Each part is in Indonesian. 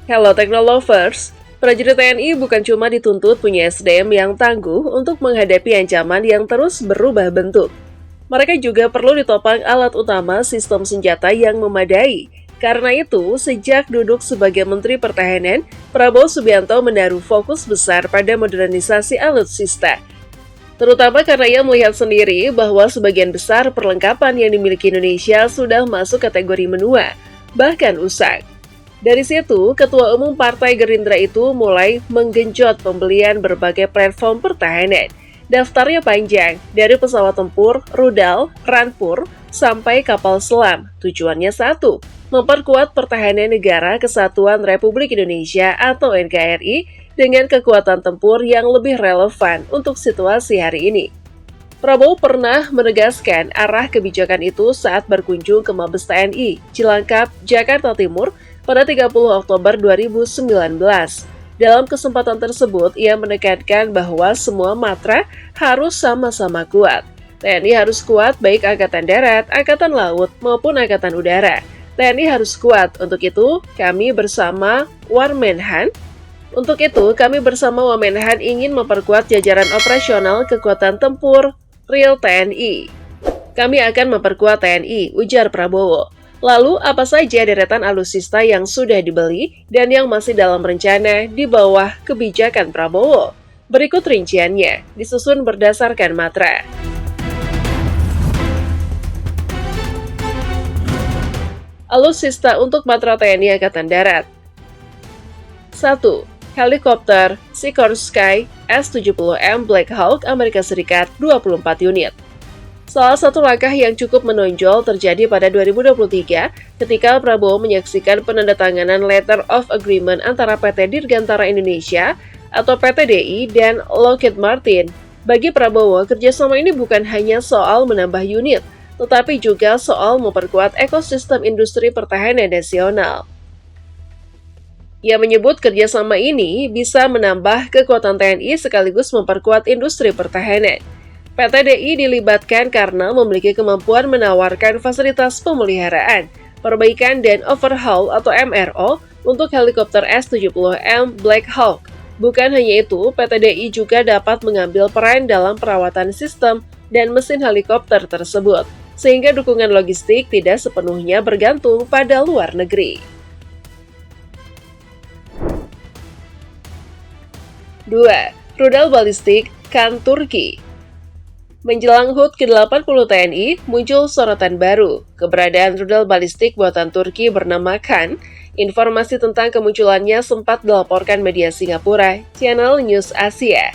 Hello Technolovers, prajurit TNI bukan cuma dituntut punya SDM yang tangguh untuk menghadapi ancaman yang terus berubah bentuk. Mereka juga perlu ditopang alat utama sistem senjata yang memadai. Karena itu, sejak duduk sebagai Menteri Pertahanan, Prabowo Subianto menaruh fokus besar pada modernisasi alutsista. Terutama karena ia melihat sendiri bahwa sebagian besar perlengkapan yang dimiliki Indonesia sudah masuk kategori menua, bahkan usang. Dari situ, Ketua Umum Partai Gerindra itu mulai menggenjot pembelian berbagai platform pertahanan. Daftarnya panjang, dari pesawat tempur, rudal, rampur, sampai kapal selam. Tujuannya satu, memperkuat pertahanan negara Kesatuan Republik Indonesia atau NKRI dengan kekuatan tempur yang lebih relevan untuk situasi hari ini. Prabowo pernah menegaskan arah kebijakan itu saat berkunjung ke Mabes TNI, Cilangkap, Jakarta Timur, pada 30 Oktober 2019. Dalam kesempatan tersebut, ia menekankan bahwa semua matra harus sama-sama kuat. TNI harus kuat baik Angkatan Darat, Angkatan Laut, maupun Angkatan Udara. TNI harus kuat, untuk itu kami bersama Wamenhan ingin memperkuat jajaran operasional kekuatan tempur real TNI. Kami akan memperkuat TNI, ujar Prabowo. Lalu, apa saja deretan alutsista yang sudah dibeli dan yang masih dalam rencana di bawah kebijakan Prabowo? Berikut rinciannya, disusun berdasarkan matra. Alutsista untuk matra TNI Angkatan Darat. 1. Helikopter Sikorsky S-70M Black Hawk Amerika Serikat 24 unit. Salah satu langkah yang cukup menonjol terjadi pada 2023 ketika Prabowo menyaksikan penandatanganan Letter of Agreement antara PT Dirgantara Indonesia atau PTDI dan Lockheed Martin. Bagi Prabowo, kerjasama ini bukan hanya soal menambah unit, tetapi juga soal memperkuat ekosistem industri pertahanan nasional. Ia menyebut kerjasama ini bisa menambah kekuatan TNI sekaligus memperkuat industri pertahanan. PTDI dilibatkan karena memiliki kemampuan menawarkan fasilitas pemeliharaan, perbaikan dan overhaul atau MRO untuk helikopter S-70M Black Hawk. Bukan hanya itu, PTDI juga dapat mengambil peran dalam perawatan sistem dan mesin helikopter tersebut, sehingga dukungan logistik tidak sepenuhnya bergantung pada luar negeri. 2. Rudal balistik Kan Turki. Menjelang HUT ke-80 TNI, muncul sorotan baru, keberadaan rudal balistik buatan Turki bernama Kan. Informasi tentang kemunculannya sempat dilaporkan media Singapura, Channel News Asia.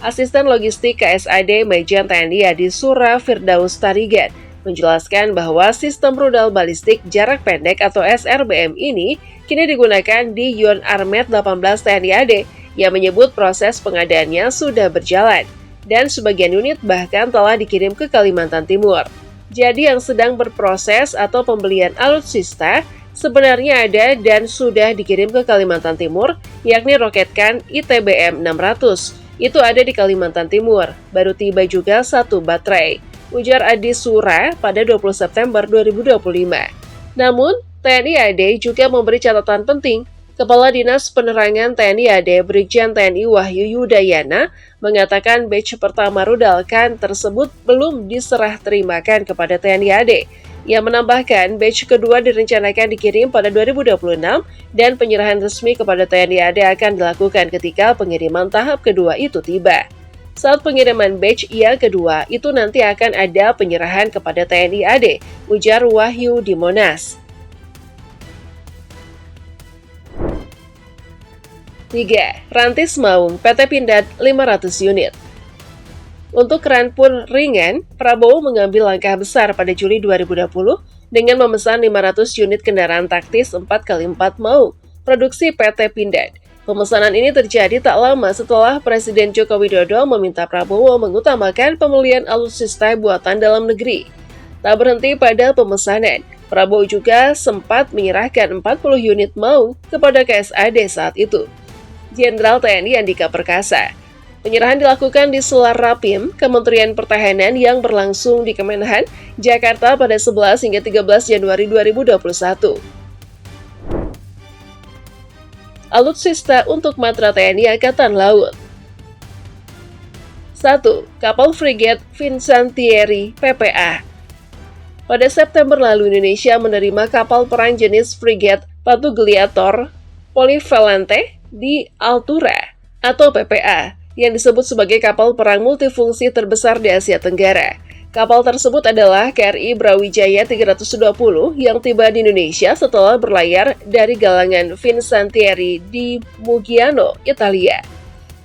Asisten Logistik KSAD Majen TNI Adi Sura Firdaus Tarigan menjelaskan bahwa sistem rudal balistik jarak pendek atau SRBM ini kini digunakan di Yuan Armet 18 TNI AD, yang menyebut proses pengadaannya sudah berjalan, dan sebagian unit bahkan telah dikirim ke Kalimantan Timur. Jadi yang sedang berproses atau pembelian alutsista sebenarnya ada dan sudah dikirim ke Kalimantan Timur, yakni Roketkan ITBM 600. Itu ada di Kalimantan Timur, baru tiba juga satu baterai, ujar Adi Sura pada 20 September 2025. Namun, TNI AD juga memberi catatan penting. Kepala Dinas Penerangan TNI AD Brigjen TNI Wahyu Yudayana mengatakan batch pertama rudal Kan tersebut belum diserah terimakan kepada TNI AD. Ia menambahkan batch kedua direncanakan dikirim pada 2026 dan penyerahan resmi kepada TNI AD akan dilakukan ketika pengiriman tahap kedua itu tiba. Saat pengiriman batch yang kedua itu nanti akan ada penyerahan kepada TNI AD, ujar Wahyu di Monas. 3. Rantis Maung, PT Pindad 500 unit. Untuk rampur ringan, Prabowo mengambil langkah besar pada Juli 2020 dengan memesan 500 unit kendaraan taktis 4x4 Maung, produksi PT Pindad. Pemesanan ini terjadi tak lama setelah Presiden Joko Widodo meminta Prabowo mengutamakan pembelian alutsista buatan dalam negeri. Tak berhenti pada pemesanan, Prabowo juga sempat menyerahkan 40 unit Maung kepada KSAD saat itu. Jenderal TNI Andika Perkasa. Penyerahan dilakukan di Selar Rapim, Kementerian Pertahanan yang berlangsung di Kemenhan, Jakarta pada 11 hingga 13 Januari 2021. Alutsista untuk Matra TNI Angkatan Laut. 1. Kapal frigat Fincantieri PPA. Pada September lalu, Indonesia menerima kapal perang jenis frigat Patrugliator Polivalente di Altura atau PPA, yang disebut sebagai kapal perang multifungsi terbesar di Asia Tenggara. Kapal tersebut adalah KRI Brawijaya 320 yang tiba di Indonesia setelah berlayar dari galangan Fincantieri di Muggiano, Italia.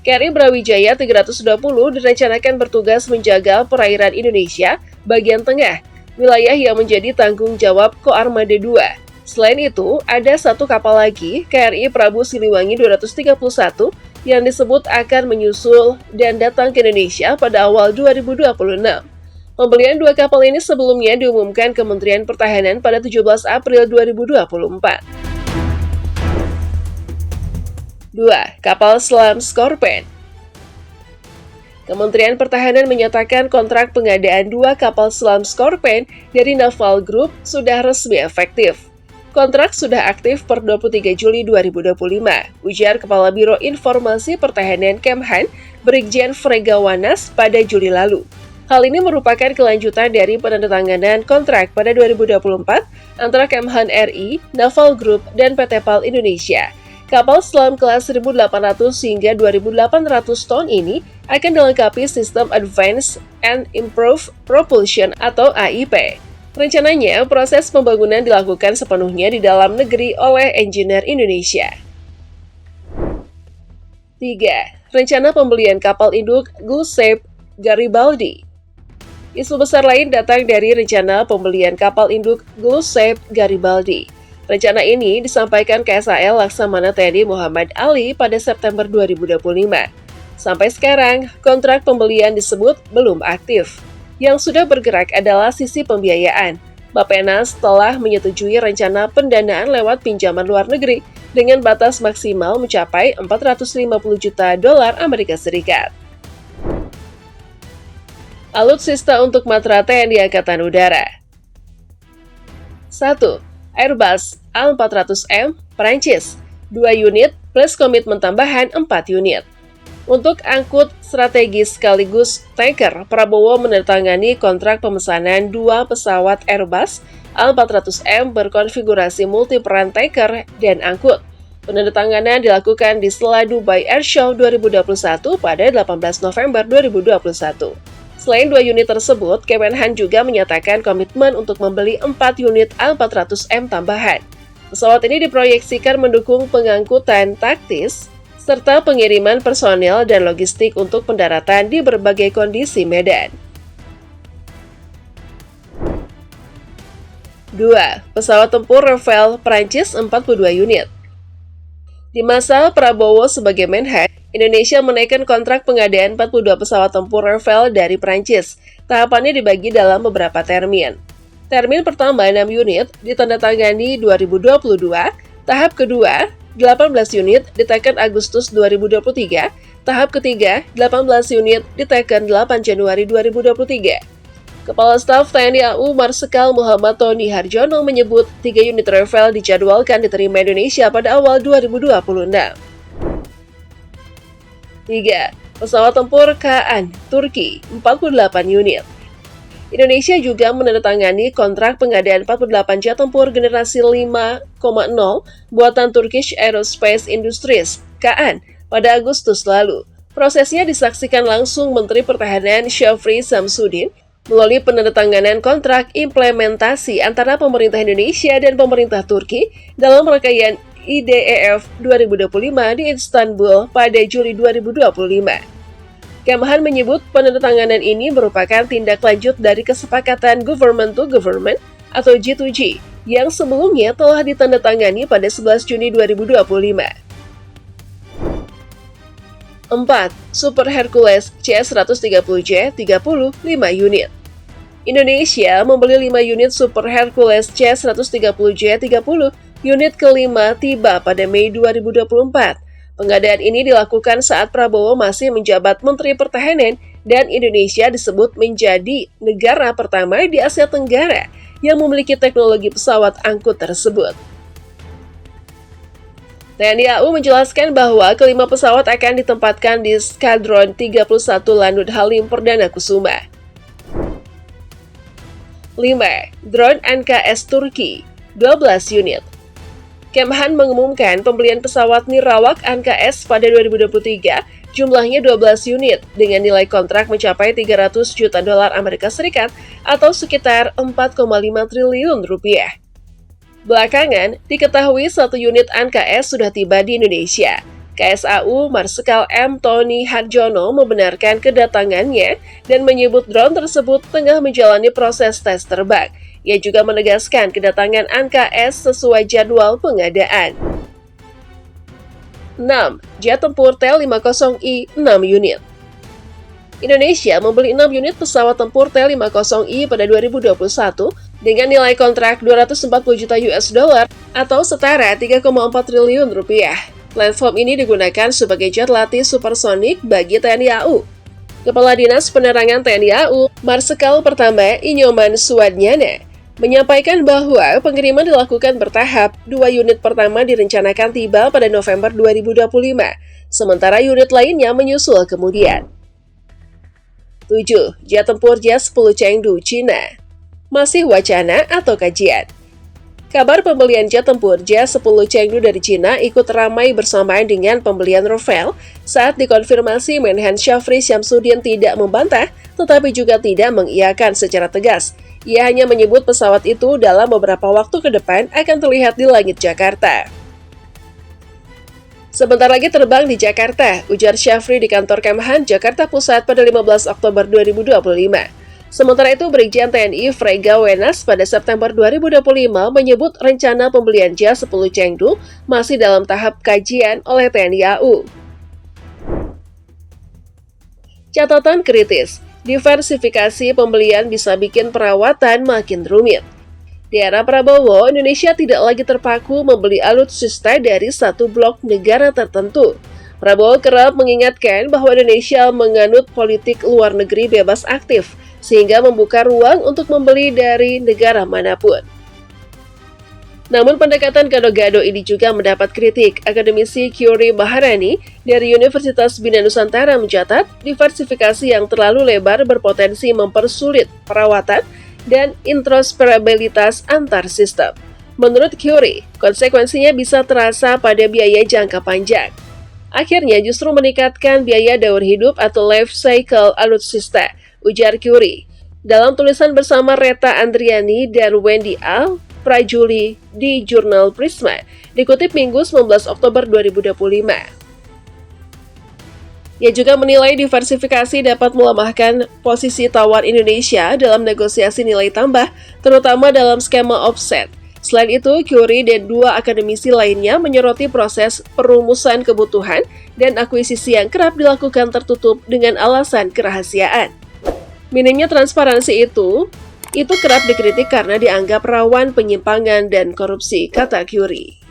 KRI Brawijaya 320 direncanakan bertugas menjaga perairan Indonesia bagian tengah, wilayah yang menjadi tanggung jawab Koarmada II. Selain itu, ada satu kapal lagi, KRI Prabu Siliwangi 231, yang disebut akan menyusul dan datang ke Indonesia pada awal 2026. Pembelian dua kapal ini sebelumnya diumumkan Kementerian Pertahanan pada 17 April 2024. 2. Kapal selam Scorpène. Kementerian Pertahanan menyatakan kontrak pengadaan dua kapal selam Scorpène dari Naval Group sudah resmi efektif. Kontrak sudah aktif per 23 Juli 2025, ujar Kepala Biro Informasi Pertahanan Kemhan, Brigjen Fregawanas pada Juli lalu. Hal ini merupakan kelanjutan dari penandatanganan kontrak pada 2024 antara Kemhan RI, Naval Group, dan PT PAL Indonesia. Kapal selam kelas 1.800 hingga 2.800 ton ini akan dilengkapi sistem Advanced and Improved Propulsion atau AIP. Rencananya, proses pembangunan dilakukan sepenuhnya di dalam negeri oleh engineer Indonesia. 3. Rencana pembelian kapal induk Giuseppe Garibaldi. Isu besar lain datang dari rencana pembelian kapal induk Giuseppe Garibaldi. Rencana ini disampaikan KSAL Laksamana TNI Muhammad Ali pada September 2025. Sampai sekarang, kontrak pembelian disebut belum aktif. Yang sudah bergerak adalah sisi pembiayaan. Bappenas telah menyetujui rencana pendanaan lewat pinjaman luar negeri dengan batas maksimal mencapai 450 juta dolar Amerika Serikat. Alutsista untuk Matra TNI Angkatan Udara. 1. Airbus A400M, Prancis, 2 unit plus komitmen tambahan 4 unit. Untuk angkut strategis sekaligus tanker, Prabowo menandatangani kontrak pemesanan 2 pesawat Airbus A400M berkonfigurasi multiperan tanker dan angkut. Penandatanganan dilakukan di Sela Dubai Airshow 2021 pada 18 November 2021. Selain 2 unit tersebut, Kemenhan juga menyatakan komitmen untuk membeli 4 unit A400M tambahan. Pesawat ini diproyeksikan mendukung pengangkutan taktis serta pengiriman personel dan logistik untuk pendaratan di berbagai kondisi medan. 2. Pesawat tempur Rafale Prancis 42 unit. Di masa Prabowo sebagai Menhan, Indonesia menaikkan kontrak pengadaan 42 pesawat tempur Rafale dari Prancis. Tahapannya dibagi dalam beberapa termin. Termin pertama 6 unit ditandatangani 2022, tahap kedua 18 unit diteken Agustus 2023, tahap ketiga 18 unit diteken 8 Januari 2023. Kepala Staf TNI AU Marsikal Muhammad Tony Harjono menyebut 3 unit Rafale dijadwalkan diterima Indonesia pada awal 2026. 3. Pesawat tempur Kaan, Turki, 48 unit. Indonesia juga menandatangani kontrak pengadaan 48 jet tempur generasi 5,0 buatan Turkish Aerospace Industries, Kaan, pada Agustus lalu. Prosesnya disaksikan langsung Menteri Pertahanan Syafri Samsudin melalui penandatanganan kontrak implementasi antara pemerintah Indonesia dan pemerintah Turki dalam rangkaian IDEF 2025 di Istanbul pada Juli 2025. Kemhan menyebut penandatanganan ini merupakan tindak lanjut dari kesepakatan Government to Government atau G2G yang sebelumnya telah ditandatangani pada 11 Juni 2025. 4. Super Hercules CS-130J 35 unit. Indonesia membeli 5 unit Super Hercules CS-130J 30 unit kelima tiba pada Mei 2024. Pengadaan ini dilakukan saat Prabowo masih menjabat Menteri Pertahanan dan Indonesia disebut menjadi negara pertama di Asia Tenggara yang memiliki teknologi pesawat angkut tersebut. TNI AU menjelaskan bahwa kelima pesawat akan ditempatkan di Skadron 31 Lanut Halim Perdana Kusuma. 5. Drone NKS Turki, 12 unit. Kemhan mengumumkan pembelian pesawat Nirawak NKS pada 2023, jumlahnya 12 unit, dengan nilai kontrak mencapai 300 juta dolar Amerika Serikat atau sekitar 4,5 triliun rupiah. Belakangan, diketahui satu unit NKS sudah tiba di Indonesia. KSAU Marsikal M. Tony Harjono membenarkan kedatangannya dan menyebut drone tersebut tengah menjalani proses tes terbang. Ia juga menegaskan kedatangan NKS sesuai jadwal pengadaan. 6. Jet tempur T-50I 6 unit. Indonesia membeli 6 unit pesawat tempur T-50I pada 2021 dengan nilai kontrak 240 juta US dollar atau setara 3,4 triliun rupiah. Platform ini digunakan sebagai jet latih supersonik bagi TNI AU. Kepala Dinas Penerangan TNI AU, Marsikal Pertama Inyoman Suwadnyana, menyampaikan bahwa pengiriman dilakukan bertahap. 2 unit pertama direncanakan tiba pada November 2025, sementara unit lainnya menyusul kemudian. 7. Jet tempur J-10 Chengdu, Cina. Masih wacana atau kajian? Kabar pembelian jet tempur J-10 Chengdu dari Cina ikut ramai bersamaan dengan pembelian Rafale saat dikonfirmasi Menhan Syafri Syamsuddin tidak membantah, tetapi juga tidak mengiyakan secara tegas. Ia hanya menyebut pesawat itu dalam beberapa waktu ke depan akan terlihat di langit Jakarta. Sebentar lagi terbang di Jakarta, ujar Syafri di kantor Kemhan, Jakarta Pusat pada 15 Oktober 2025. Sementara itu, Brigjen TNI Frega Wenas pada September 2025 menyebut rencana pembelian J-10 Chengdu masih dalam tahap kajian oleh TNI AU. Catatan kritis, diversifikasi pembelian bisa bikin perawatan makin rumit. Di era Prabowo, Indonesia tidak lagi terpaku membeli alutsista dari satu blok negara tertentu. Prabowo kerap mengingatkan bahwa Indonesia menganut politik luar negeri bebas aktif, sehingga membuka ruang untuk membeli dari negara manapun. Namun pendekatan gado-gado ini juga mendapat kritik. Akademisi Kyori Maharani dari Universitas Bina Nusantara mencatat, diversifikasi yang terlalu lebar berpotensi mempersulit perawatan dan interoperabilitas antar sistem. Menurut Kyori, konsekuensinya bisa terasa pada biaya jangka panjang. Akhirnya justru meningkatkan biaya daur hidup atau life cycle alutsista, ujar Kyori. Dalam tulisan bersama Reta Andriani dan Wendy A. Prajuli di jurnal Prisma, dikutip Minggu 19 Oktober 2025. Ia juga menilai diversifikasi dapat melemahkan posisi tawar Indonesia dalam negosiasi nilai tambah, terutama dalam skema offset. Selain itu, Kyori dan 2 akademisi lainnya menyoroti proses perumusan kebutuhan dan akuisisi yang kerap dilakukan tertutup dengan alasan kerahasiaan. Minimnya transparansi itu kerap dikritik karena dianggap rawan penyimpangan dan korupsi, kata Kyori.